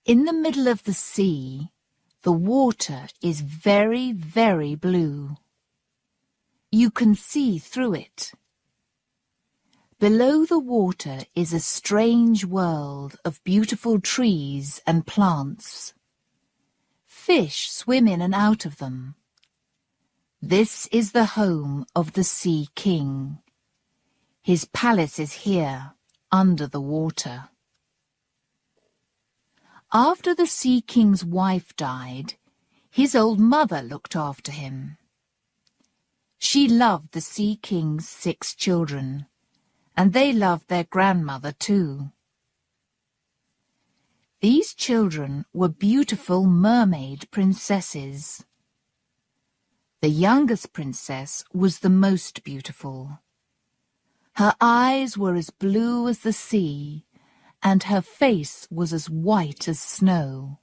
In the middle of the sea, the water is very, very blue. You can see through it. Below the water is a strange world of beautiful trees and plants. Fish swim in and out of them. This is the home of the Sea King. His palace is here, under the water. After the Sea King's wife died, his old mother looked after him. She loved the Sea King's 6 children, and they loved their grandmother too. These children were beautiful mermaid princesses. The youngest princess was the most beautiful. Her eyes were as blue as the sea, and her face was as white as snow.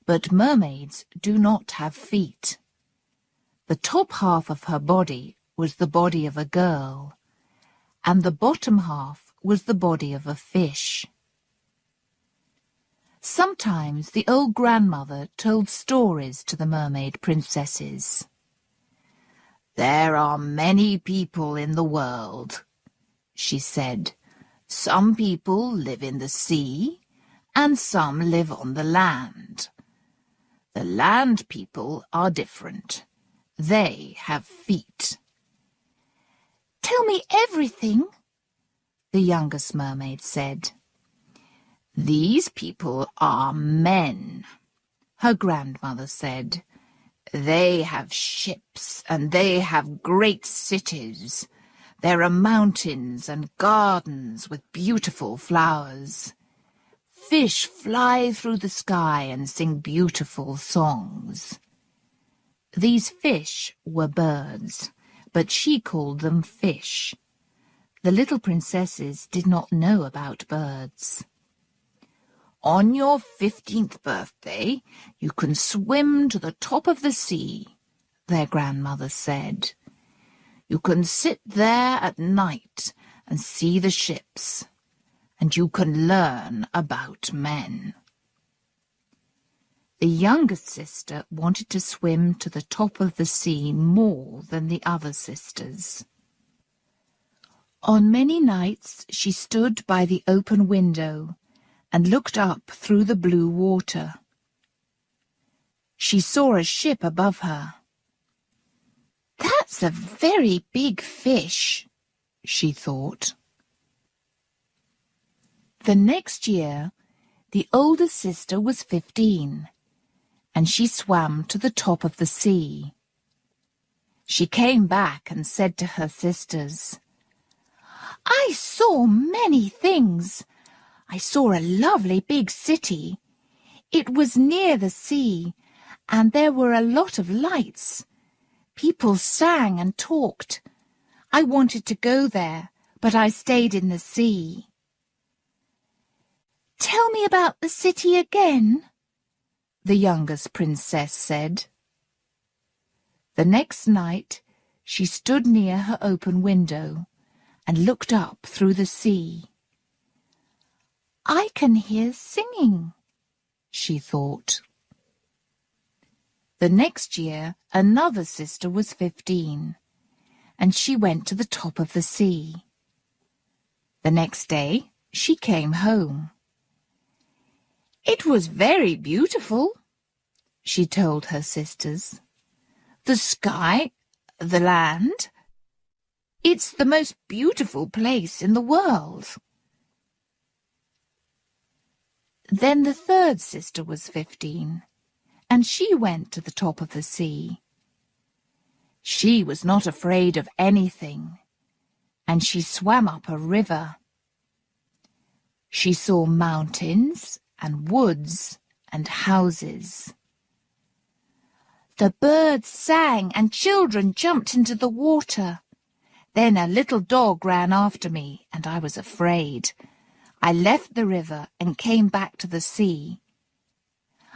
But mermaids do not have feet. The top half of her body was the body of a girl, and the bottom half was the body of a fish. Sometimes the old grandmother told stories to the mermaid princesses. "There are many people in the world," she said. "Some people live in the sea, and some live on the land. The land people are different. They have feet." "Tell me everything," the youngest mermaid said. "These people are men," her grandmother said. "They have ships and they have great cities. There are mountains and gardens with beautiful flowers. Fish fly through the sky and sing beautiful songs." These fish were birds, but she called them fish. The little princesses did not know about birds. "On your 15th birthday, you can swim to the top of the sea," their grandmother said. "You can sit there at night and see the ships, and you can learn about men." The youngest sister wanted to swim to the top of the sea more than the other sisters. On many nights she stood by the open window and looked up through the blue water. She saw a ship above her. "That's a very big fish," she thought. The next year, the older sister was 15, and she swam to the top of the sea. She came back and said to her sisters, "I saw many things. I saw a lovely big city. It was near the sea, and there were a lot of lights. People sang and talked. I wanted to go there, but I stayed in the sea." "Tell me about the city again," the youngest princess said. The next night she stood near her open window and looked up through the sea. "I can hear singing," she thought. The next year another sister was 15, and she went to the top of the sea. The next day she came home. "It was very beautiful," she told her sisters. "The sky, the land, it's the most beautiful place in the world." Then the third sister was 15, and she went to the top of the sea. She was not afraid of anything, and she swam up a river. She saw mountains and woods and houses. The birds sang and children jumped into the water. Then a little dog ran after me, and I was afraid. I left the river and came back to the sea.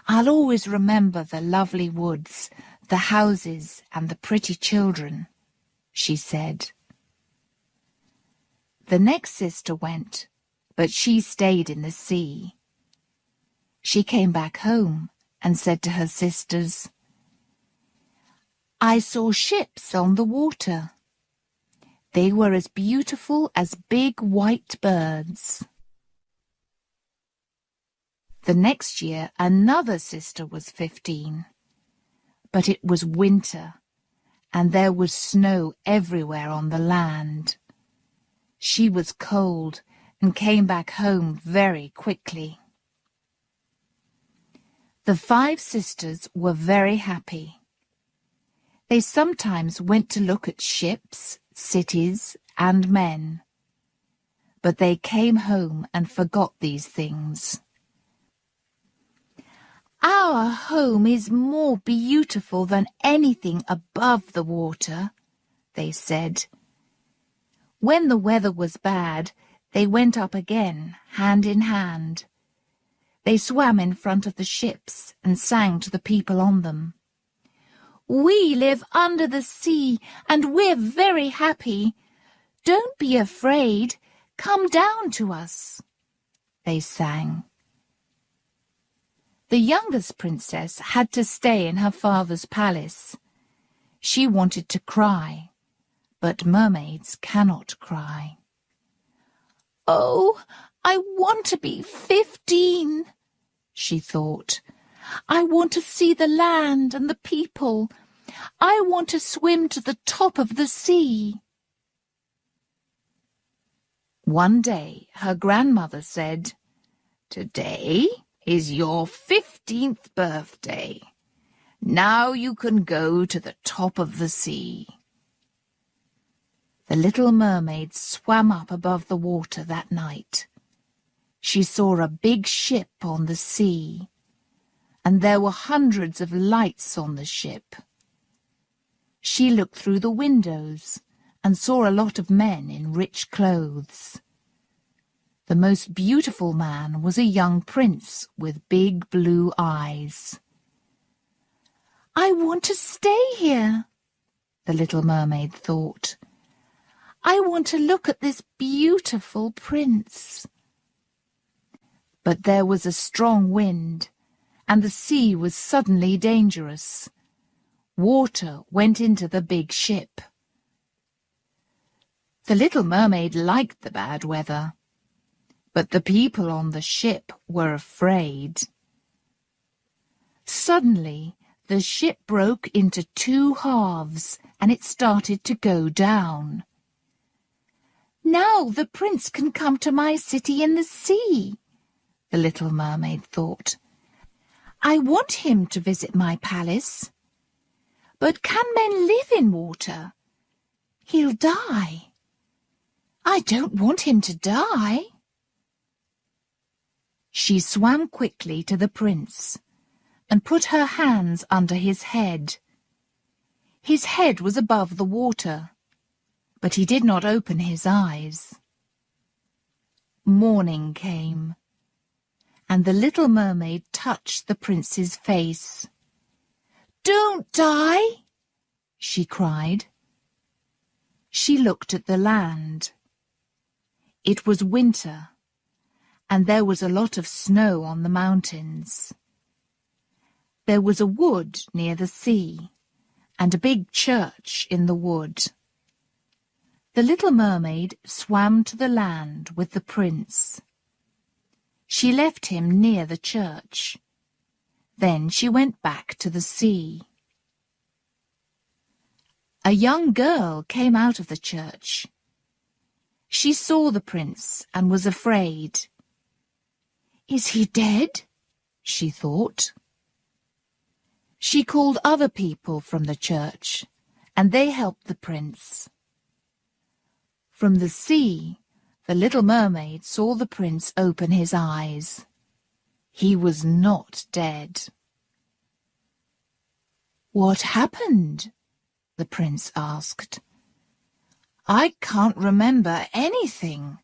I'll always remember the lovely woods, the houses and the pretty children," she said. The next sister went, but she stayed in the sea. She came back home and said to her sisters, "I saw ships on the water. They were as beautiful as big white birds." The next year another sister was 15, but it was winter and there was snow everywhere on the land. She was cold and came back home very quickly. The 5 sisters were very happy. They sometimes went to look at ships, cities, and men. But they came home and forgot these things. "Our home is more beautiful than anything above the water," they said. When the weather was bad, they went up again, hand in hand. They swam in front of the ships and sang to the people on them. "We live under the sea, and we're very happy. Don't be afraid. Come down to us," they sang. The youngest princess had to stay in her father's palace. She wanted to cry, but mermaids cannot cry. "Oh, I want to be 15, she thought. "I want to see the land and the people. I want to swim to the top of the sea." One day her grandmother said, "Today is your 15th birthday. Now you can go to the top of the sea." The little mermaid swam up above the water that night. She saw a big ship on the sea, and there were hundreds of lights on the ship. She looked through the windows and saw a lot of men in rich clothes. The most beautiful man was a young prince with big blue eyes. "I want to stay here," the little mermaid thought. "I want to look at this beautiful prince." But there was a strong wind, and the sea was suddenly dangerous. Water went into the big ship. The little mermaid liked the bad weather, but the people on the ship were afraid. Suddenly, the ship broke into 2 halves, and it started to go down. "Now the prince can come to my city in the sea," the little mermaid thought. "I want him to visit my palace. But can men live in water? He'll die. I don't want him to die." She swam quickly to the prince and put her hands under his head. His head was above the water, but he did not open his eyes. Morning came, and the little mermaid touched the prince's face. "Don't die!" she cried. She looked at the land. It was winter, and there was a lot of snow on the mountains. There was a wood near the sea, and a big church in the wood. The little mermaid swam to the land with the prince. She left him near the church. Then she went back to the sea. A young girl came out of the church. She saw the prince and was afraid. "Is he dead?" she thought. She called other people from the church, and they helped the prince. From the sea, the little mermaid saw the prince open his eyes. He was not dead. "What happened?" the prince asked. "I can't remember anything."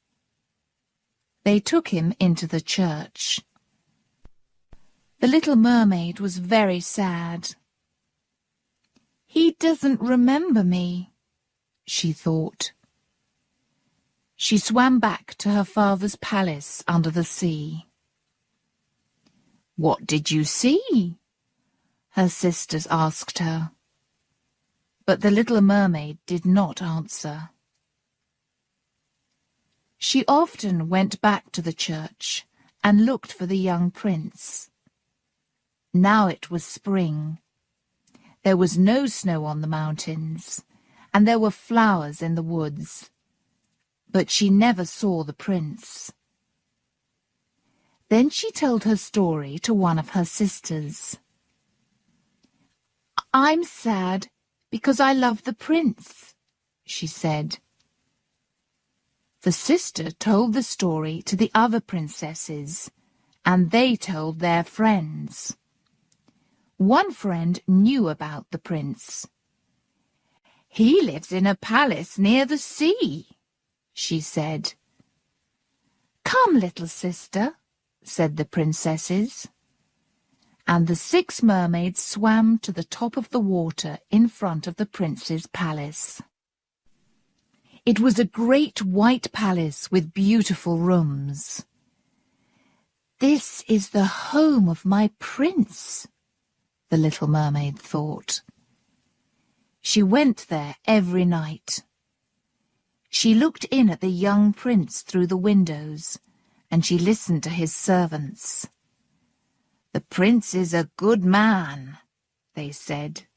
They took him into the church. The little mermaid was very sad. "He doesn't remember me," she thought. She swam back to her father's palace under the sea. "What did you see?" her sisters asked her. But the little mermaid did not answer. She often went back to the church and looked for the young prince. Now it was spring. There was no snow on the mountains, and there were flowers in the woods. But she never saw the prince. Then she told her story to one of her sisters. "I'm sad because I love the prince," she said. The sister told the story to the other princesses, and they told their friends. One friend knew about the prince. "He lives in a palace near the sea," she said. "Come, little sister," said the princesses. And the 6 mermaids swam to the top of the water in front of the prince's palace. It was a great white palace with beautiful rooms. "This is the home of my prince," the little mermaid thought. She went there every night. She looked in at the young prince through the windows, and she listened to his servants. "The prince is a good man," they said.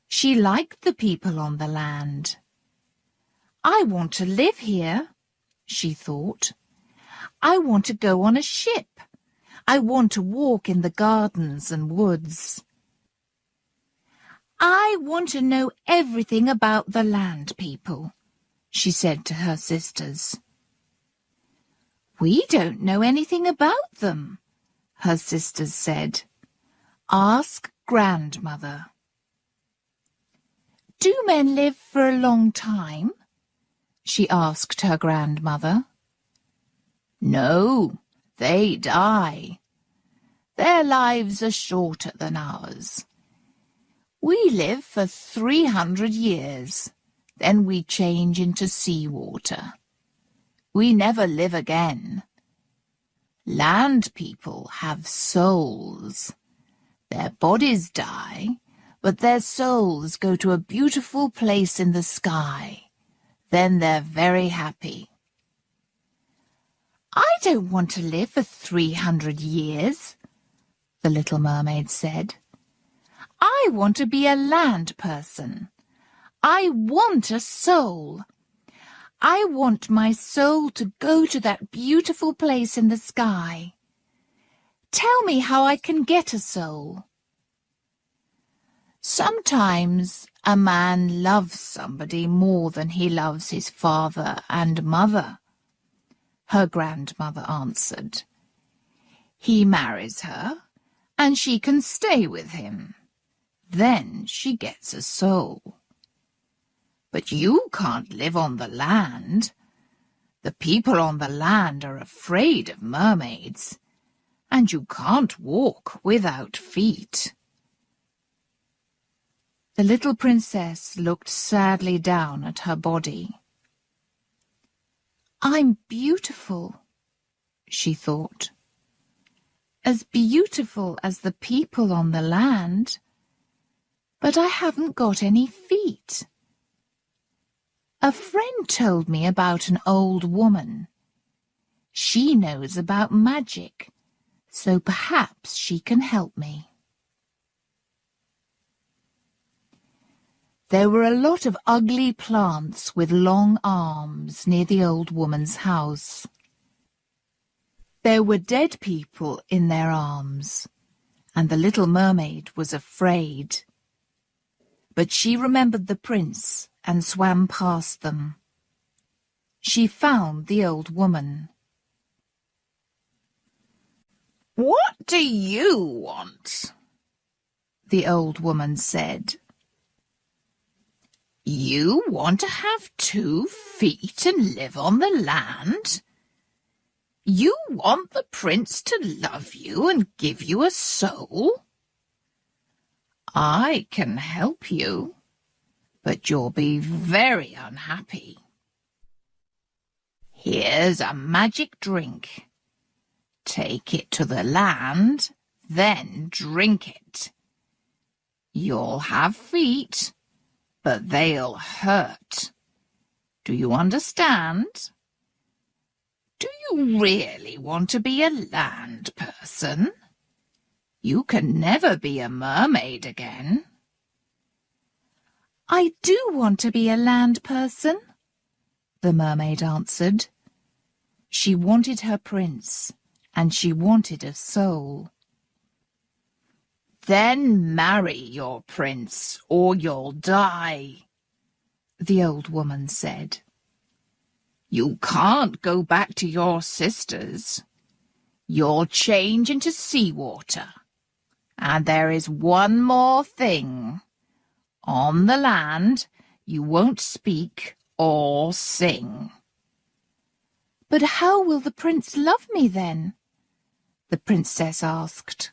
She liked the people on the land. "I want to live here," she thought. "I want to go on a ship. I want to walk in the gardens and woods. I want to know everything about the land people," she said to her sisters. "We don't know anything about them," her sisters said. "Ask grandmother." "Do men live for a long time?" she asked her grandmother. "No, they die. Their lives are shorter than ours. We live for 300 years, then we change into seawater. We never live again. Land people have souls. Their bodies die, but their souls go to a beautiful place in the sky. Then they're very happy." "I don't want to live for 300 years, the little mermaid said. "I want to be a land person. I want a soul. I want my soul to go to that beautiful place in the sky. Tell me how I can get a soul." "Sometimes a man loves somebody more than he loves his father and mother," her grandmother answered. "He marries her, and she can stay with him. Then she gets a soul. But you can't live on the land. The people on the land are afraid of mermaids, and you can't walk without feet." The little princess looked sadly down at her body. "I'm beautiful," she thought. "As beautiful as the people on the land, but I haven't got any feet. A friend told me about an old woman. She knows about magic, so perhaps she can help me." There were a lot of ugly plants with long arms near the old woman's house. There were dead people in their arms, and the little mermaid was afraid. But she remembered the prince and swam past them. She found the old woman. "What do you want?" the old woman said. "You want to have 2 feet and live on the land? You want the prince to love you and give you a soul? I can help you, but you'll be very unhappy. Here's a magic drink. Take it to the land, then drink it. You'll have feet, but they'll hurt. Do you understand? Do you really want to be a land person? You can never be a mermaid again. I do want to be a land person, the mermaid answered. She wanted her prince, and she wanted a soul. Then marry your prince, or you'll die, the old woman said. You can't go back to your sisters. You'll change into seawater. And there is one more thing. On the land, you won't speak or sing. But how will the prince love me then? The princess asked.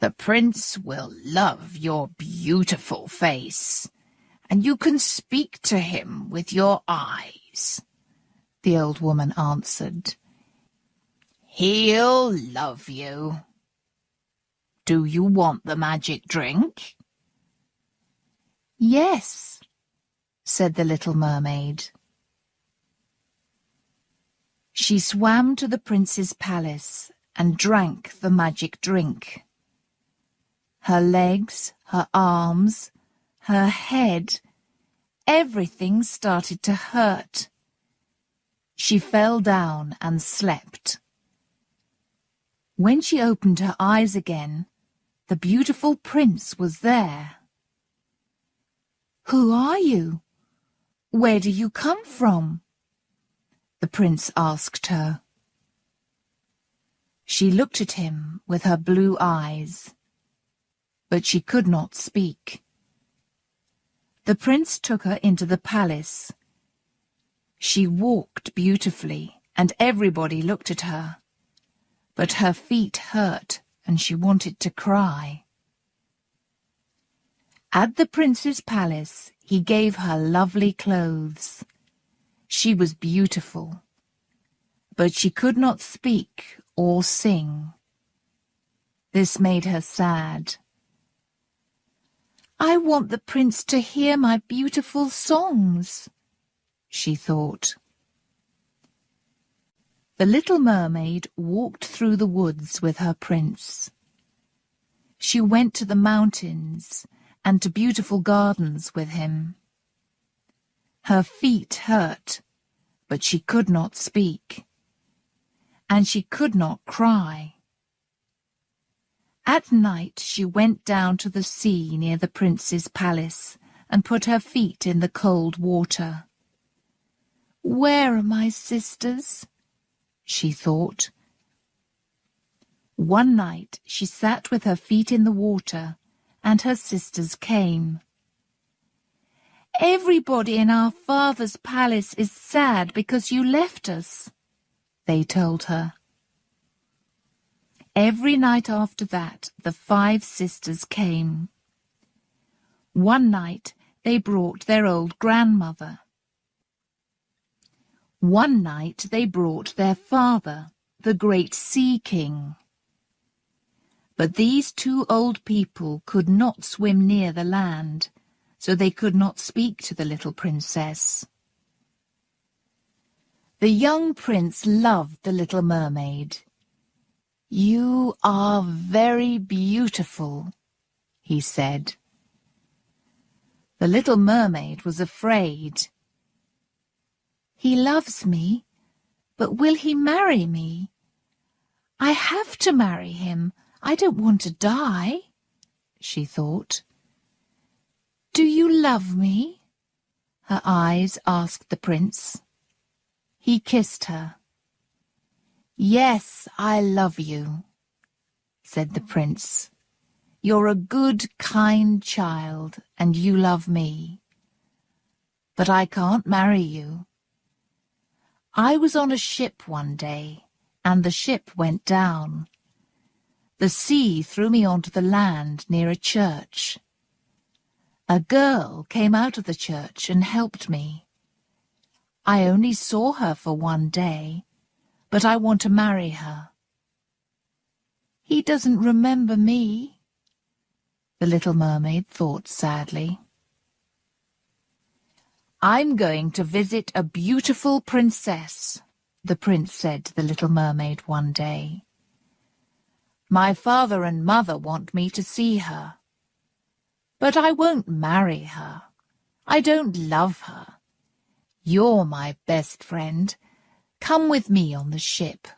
The prince will love your beautiful face, and you can speak to him with your eyes, the old woman answered. He'll love you. Do you want the magic drink? Yes, said the little mermaid. She swam to the prince's palace and drank the magic drink. Her legs, her arms, her head, everything started to hurt. She fell down and slept. When she opened her eyes again, the beautiful prince was there. Who are you? Where do you come from? The prince asked her. She looked at him with her blue eyes, but she could not speak. The prince took her into the palace. She walked beautifully, and everybody looked at her. But her feet hurt, and she wanted to cry. At the prince's palace, he gave her lovely clothes. She was beautiful, but she could not speak or sing. This made her sad. I want the prince to hear my beautiful songs, she thought. The little mermaid walked through the woods with her prince. She went to the mountains and to beautiful gardens with him. Her feet hurt, but she could not speak, and she could not cry. At night she went down to the sea near the prince's palace and put her feet in the cold water. Where are my sisters? She thought. One night she sat with her feet in the water, and her sisters came. Everybody in our father's palace is sad because you left us, they told her. Every night after that, the 5 sisters came. One night they brought their old grandmother. One night they brought their father, the great sea king. But these 2 old people could not swim near the land, so they could not speak to the little princess. The young prince loved the little mermaid. You are very beautiful, he said. The little mermaid was afraid. He loves me, but will he marry me? I have to marry him. I don't want to die, she thought. Do you love me? Her eyes asked the prince. He kissed her. Yes, I love you, said the prince. You're a good, kind child, and you love me. But I can't marry you. I was on a ship one day, and the ship went down. The sea threw me onto the land near a church. A girl came out of the church and helped me. I only saw her for one day, but I want to marry her." "He doesn't remember me," the little mermaid thought sadly. "I'm going to visit a beautiful princess," the prince said to the little mermaid one day. "My father and mother want me to see her. But I won't marry her. I don't love her. You're my best friend. Come with me on the ship."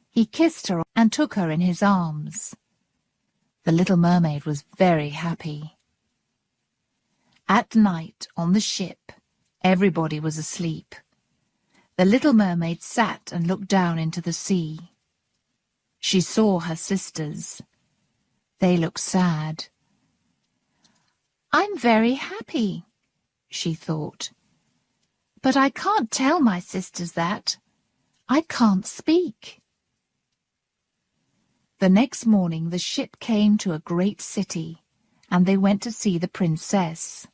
He kissed her and took her in his arms. The little mermaid was very happy. At night on the ship, everybody was asleep. The little mermaid sat and looked down into the sea. She saw her sisters. They looked sad. "I'm very happy," she thought. "But I can't tell my sisters that. I can't speak." The next morning the ship came to a great city, and they went to see the princess.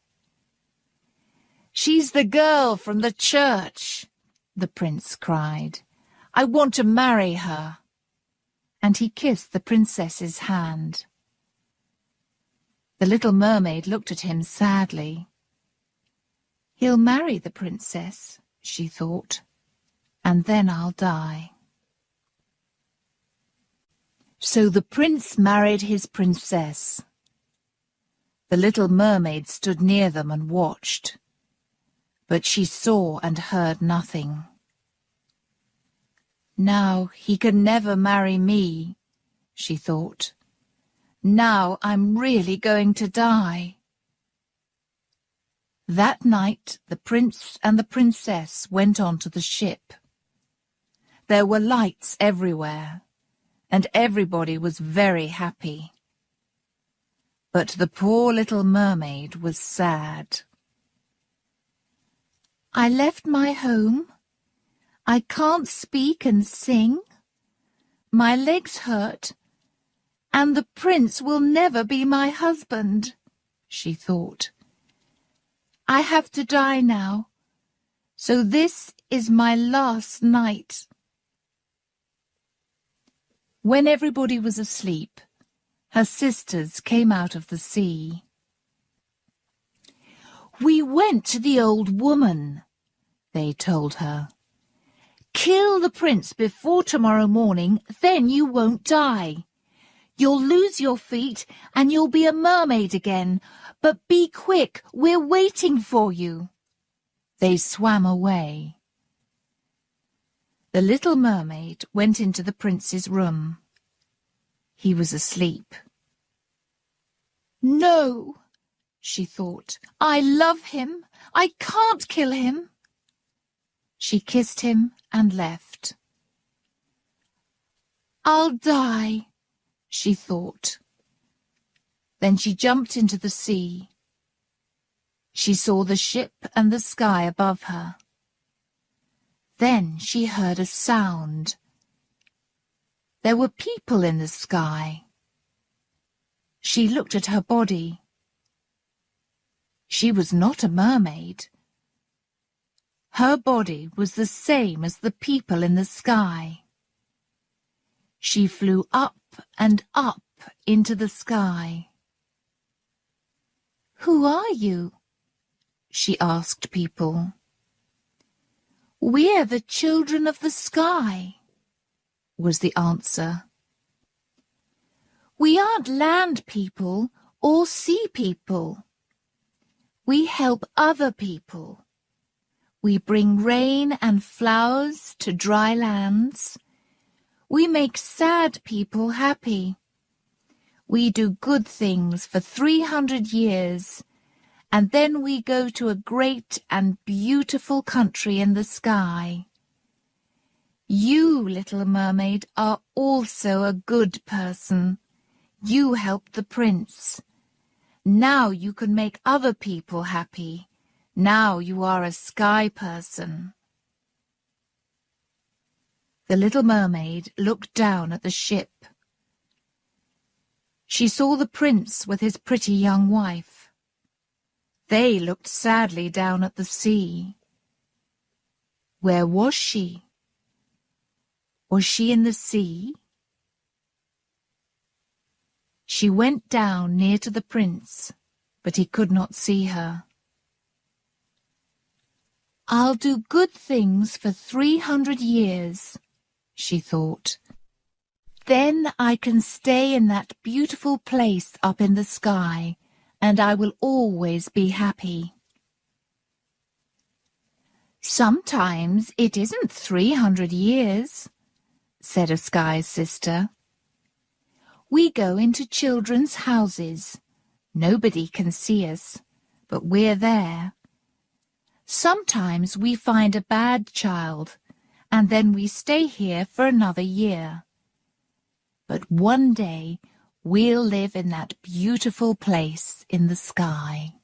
"She's the girl from the church," the prince cried. "I want to marry her." And he kissed the princess's hand. The little mermaid looked at him sadly. "He'll marry the princess," she thought, "and then I'll die." So the prince married his princess. The little mermaid stood near them and watched, but she saw and heard nothing. "Now he can never marry me," she thought. "Now I'm really going to die." That night the prince and the princess went on to the ship. There were lights everywhere, and everybody was very happy. But the poor little mermaid was sad. "I left my home. I can't speak and sing. My legs hurt, and the prince will never be my husband," she thought. "I have to die now, so this is my last night." When everybody was asleep, her sisters came out of the sea. "We went to the old woman," they told her. "Kill the prince before tomorrow morning, then you won't die. You'll lose your feet and you'll be a mermaid again, but be quick, we're waiting for you." They swam away. The little mermaid went into the prince's room. He was asleep. "No," she thought, "I love him. I can't kill him." She kissed him and left. "I'll die," she thought. Then she jumped into the sea. She saw the ship and the sky above her. Then she heard a sound. There were people in the sky. She looked at her body. She was not a mermaid. Her body was the same as the people in the sky. She flew up and up into the sky. "Who are you?" she asked people. "We're the children of the sky," was the answer. "We aren't land people or sea people. We help other people. We bring rain and flowers to dry lands. We make sad people happy. We do good things for 300 years, and then we go to a great and beautiful country in the sky. You, little mermaid, are also a good person. You helped the prince. Now you can make other people happy. Now you are a sky person." The little mermaid looked down at the ship. She saw the prince with his pretty young wife. They looked sadly down at the sea. Where was she? Was she in the sea? She went down near to the prince, but he could not see her. "I'll do good things for 300 years," she thought. "Then I can stay in that beautiful place up in the sky, and I will always be happy." "Sometimes it isn't 300 years," said a sky sister. "We go into children's houses. Nobody can see us, but we're there. Sometimes we find a bad child, and then we stay here for another year. But one day we'll live in that beautiful place in the sky."